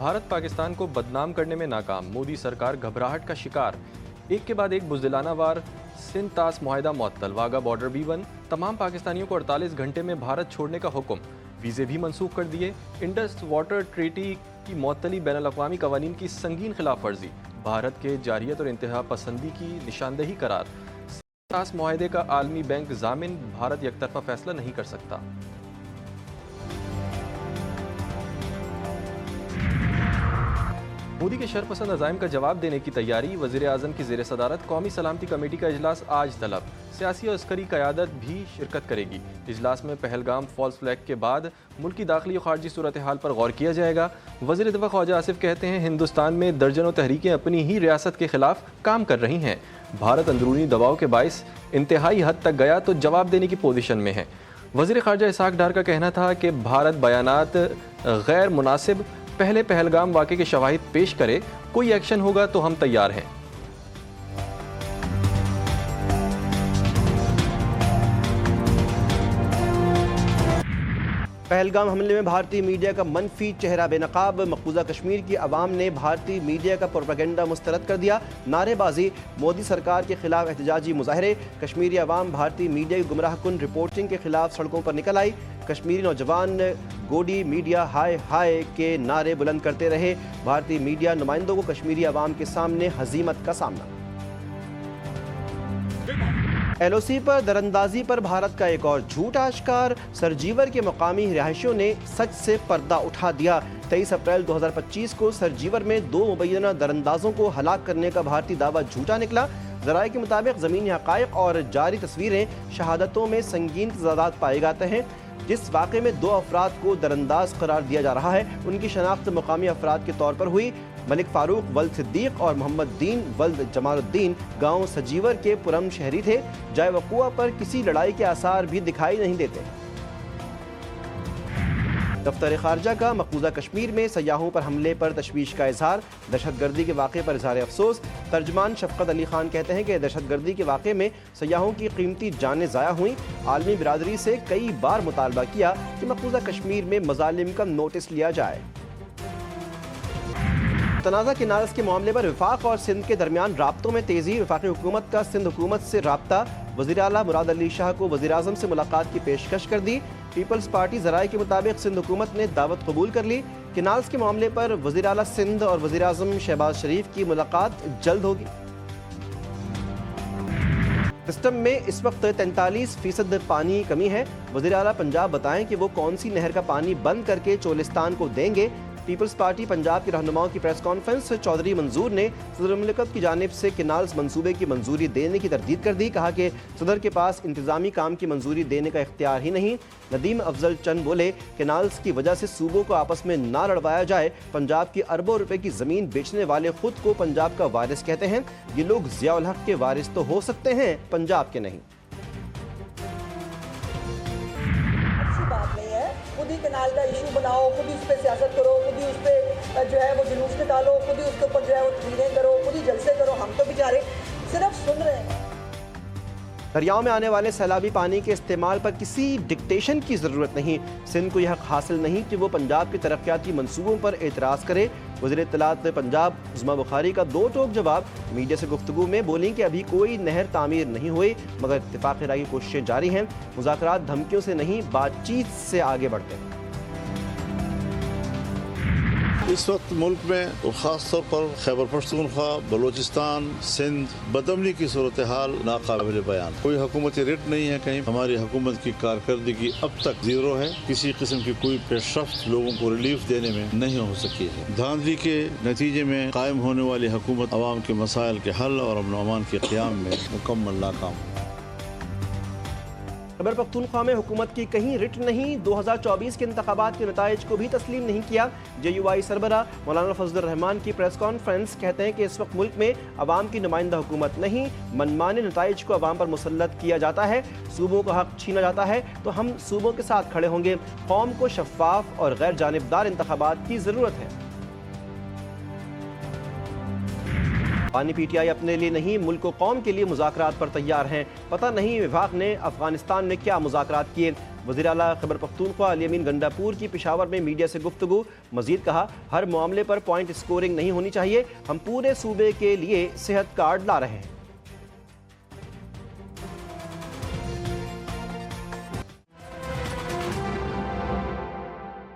भारत पाकिस्तान को बदनाम करने में नाकाम, मोदी सरकार घबराहट का शिकार। एक के बाद एक बुज़दिलाना वार, सिंध तास मुआहिदा मुअत्तल, वाघा बॉर्डर भी बंद, तमाम पाकिस्तानियों को 48 घंटे में भारत छोड़ने का हुक्म, वीज़े भी मनसूख कर दिए। इंडस वाटर ट्रीटी की मुअत्तली बैनुल-अक़वामी क़वानीन की संगीन खिलाफ वर्जी, भारत के जारियत और इंतहा पसंदी की निशानदेही करार। सिंध तास मुआहिदे का आलमी बैंक ज़ामिन, भारत यकतरफा फैसला नहीं कर सकता। मोदी के शरपसंद अज़ाइम का जवाब देने की तैयारी, वज़ीर आज़म की ज़ेर सदारत कौमी सलामती कमेटी का इजलास आज तलब, सियासी और अस्करी क़यादत भी शिरकत करेगी। इजलास में पहलगाम फॉल्स फ्लैग के बाद मुल्क की दाखिली और खारजी सूरत हाल पर गौर किया जाएगा। वज़ीर दिफ़ा ख्वाजा आसिफ कहते हैं, हिंदुस्तान में दर्जनों तहरीकें अपनी ही रियासत के खिलाफ काम कर रही हैं। भारत अंदरूनी दबाव के बाइस इंतहाई हद तक गया तो जवाब देने की पोजीशन में है। वज़ीर ख़ारजा इसहाक डार का कहना था कि भारत बयानात गैर मुनासिब, पहले पहलगाम वाक़े के शवाहिद पेश करे, कोई एक्शन होगा तो हम तैयार हैं। पहलगाम हमले में भारतीय मीडिया का मनफी चेहरा बेनकाब, मकबूजा कश्मीर की आवाम ने भारतीय मीडिया का प्रोपेगेंडा मुस्तरद कर दिया। नारेबाजी, मोदी सरकार के खिलाफ एहतजाजी मुजाहरे, कश्मीरी आवाम भारतीय मीडिया की गुमराह कुन रिपोर्टिंग के खिलाफ सड़कों पर निकल आई। कश्मीरी नौजवान गोडी मीडिया हाय हाय के नारे बुलंद करते रहे। भारतीय मीडिया नुमाइंदों को कश्मीरी आवाम के सामने हजीमत का सामना। LOC पर दरअंदाजी पर भारत का एक और झूठ आश्कार, सरजीवर के मकामी रिहायशियों ने सच से पर्दा उठा दिया। 23 अप्रैल 2025 को सरजीवर में 2 मुबैना दरअंदाजों को हलाक करने का भारतीय दावा झूठा निकला। ज़राए के मुताबिक ज़मीनी हक़ाइक़ और जारी तस्वीरें शहादतों में संगीन तज़ादात पाए जाते हैं। जिस वाक़े में 2 अफराद को दरअंदाज करार दिया जा रहा है, उनकी शनाख्त मुकामी अफराद के तौर पर हुई। मलिक फारूक वल्द सिद्दीक और मोहम्मद दीन वल्द जमालुद्दीन गांव सजीवर के पुरम शहरी थे। जाए वक़ुआ पर किसी लड़ाई के आसार भी दिखाई नहीं देते। दफ्तर खारजा का मकबूजा कश्मीर में सयाहों पर हमले पर तशवीश का इजहार, दहशतगर्दी के वाक़े पर इजहार अफसोस। तर्जमान शफकत अली खान कहते हैं कि दहशतगर्दी के वाक़े में सयाहों की कीमती जानें ज़ाया हुई। आलमी बिरादरी से कई बार मुतालबा किया कि मकबूजा कश्मीर में मज़ालिम का नोटिस लिया जाए। तनाज़ा किनारस के मामले पर वफाक और सिंध के दरमियान राब्तों में तेज़ी, वफाकी हुकूमत का सिंध हुकूमत से राब्ता, वज़ीर आला मुराद अली शाह को वज़ीर आज़म से मुलाकात की पेशकश कर दी। पीपल्स पार्टी ज़राए के मुताबिक सिंध हुकूमत ने दावत कबूल कर ली। किनारस के मामले पर वज़ीर आला सिंध और वज़ीर आज़म शहबाज शरीफ की मुलाकात जल्द होगी। सिस्टम में इस वक्त 43% पानी की कमी है। वज़ीर आला पंजाब बताएं कि वो कौन सी नहर का पानी बंद करके चोलिस्तान को देंगे। पीपल्स पार्टी पंजाब के रहनुमाओं की प्रेस कॉन्फ्रेंस, चौधरी मंजूर ने सदर मुमलिकत की जानिब से किनाल्स मंसूबे की मंजूरी देने की तरदीद कर दी। कहा कि सदर के पास इंतजामी काम की मंजूरी देने का इख्तियार ही नहीं। नदीम अफजल चंद बोले, किनाल्स की वजह से सूबों को आपस में ना लड़वाया जाए। पंजाब की अरबों रुपए की ज़मीन बेचने वाले खुद को पंजाब का वारिस कहते हैं। ये लोग ज़िया उल हक के वारिस तो हो सकते हैं, पंजाब के नहीं। खुद ही कनाल का इशू बनाओ, खुद ही उस पर सियासत करो, खुद ही उस पर जो है वो जुलूस निकालो, खुद ही उसके ऊपर जो है वो तकरीरें करो, खुद ही जलसे करो। हम तो बेचारे सिर्फ सुन रहे हैं। दरियाओं में आने वाले सैलाबी पानी के इस्तेमाल पर किसी डिक्टेशन की ज़रूरत नहीं। सिंध को यह हक हासिल नहीं कि वो पंजाब के तरक्याती मनसूबों पर एतराज़ करे। वज़ीर इत्तलात पंजाब उस्मा बुखारी का 2 टोक जवाब। मीडिया से गुफ्तगू में बोली कि अभी कोई नहर तामीर नहीं हुई, मगर इत्तेफाक राय की कोशिशें जारी हैं। मुज़ाकरात धमकियों से नहीं, बातचीत से आगे बढ़ते हैं। इस वक्त मुल्क में और ख़ास तौर पर खैबर पख्तूनख्वा, बलूचिस्तान, सिंध बदमनी की सूरत हाल नाकाबिल बयान। कोई हुकूमती रिट नहीं है कहीं। हमारी हुकूमत की कारकर्दगी अब तक 0 है। किसी किस्म की कोई पेशरफ्त लोगों को रिलीफ देने में नहीं हो सकी है। धांधली के नतीजे में कायम होने वाली हुकूमत अवाम के मसाइल के हल और अमन व अमान के क़याम में मुकम्मल नाकाम। खैबर पख्तूनख्वा में हुकूमत की कहीं रिट नहीं। 2024 के इंतखाबात के नताइज को भी तस्लीम नहीं किया। JUI सरबरा मौलाना फजलुर रहमान की प्रेस कॉन्फ्रेंस, कहते हैं कि इस वक्त मुल्क में अवाम की नुमाइंदा हुकूमत नहीं, मनमाने नताइज को अवाम पर मुसल्लत किया जाता है, सूबों का हक छीना जाता है। तो हम सूबों के साथ खड़े होंगे। कौम को शफाफ और गैर जानिबदार इंतखाबात की ज़रूरत है। पानी PTI अपने लिए नहीं, मुल्क व कौम के लिए मुज़ाकरात पर तैयार हैं। पता नहीं विभाग ने अफगानिस्तान में क्या मुज़ाकरात किए। वज़ीर आला खैबर पख्तूनख्वा अली अमीन गंडापुर की पेशावर में मीडिया से गुफ्तगू। मजीद कहा, हर मामले पर पॉइंट स्कोरिंग नहीं होनी चाहिए, हम पूरे सूबे के लिए सेहत कार्ड ला रहे हैं।